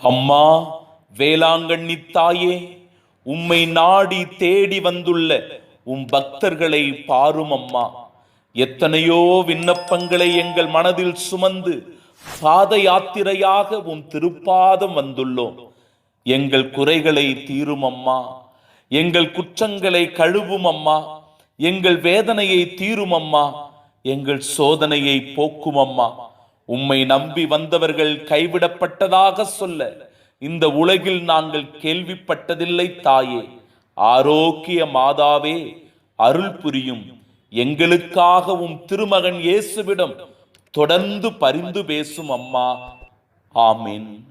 அம்மா வேளாங்கண்ணி தாயே, உம்மை நாடி தேடி வந்துள்ள பக்தர்களை பாரும் அம்மா. எத்தனையோ விண்ணப்பங்களை எங்கள் மனதில் சுமந்து பாத யாத்திரையாக திருப்பாதம் வந்துள்ளோம். எங்கள் குறைகளை தீரும் அம்மா, எங்கள் குற்றங்களை கழுவும் அம்மா, எங்கள் வேதனையை தீரும் அம்மா, எங்கள் சோதனையை போக்கும் அம்மா. உம்மை நம்பி வந்தவர்கள் கைவிடப்பட்டதாக சொல்ல இந்த உலகில் நாங்கள் கேள்விப்பட்டதில்லை தாயே. ஆரோக்கிய மாதாவே, அருள் புரியும். எங்களுக்காகவும் திருமகன் இயேசுவிடம் தொடர்ந்து பரிந்து பேசும் அம்மா. ஆமென்.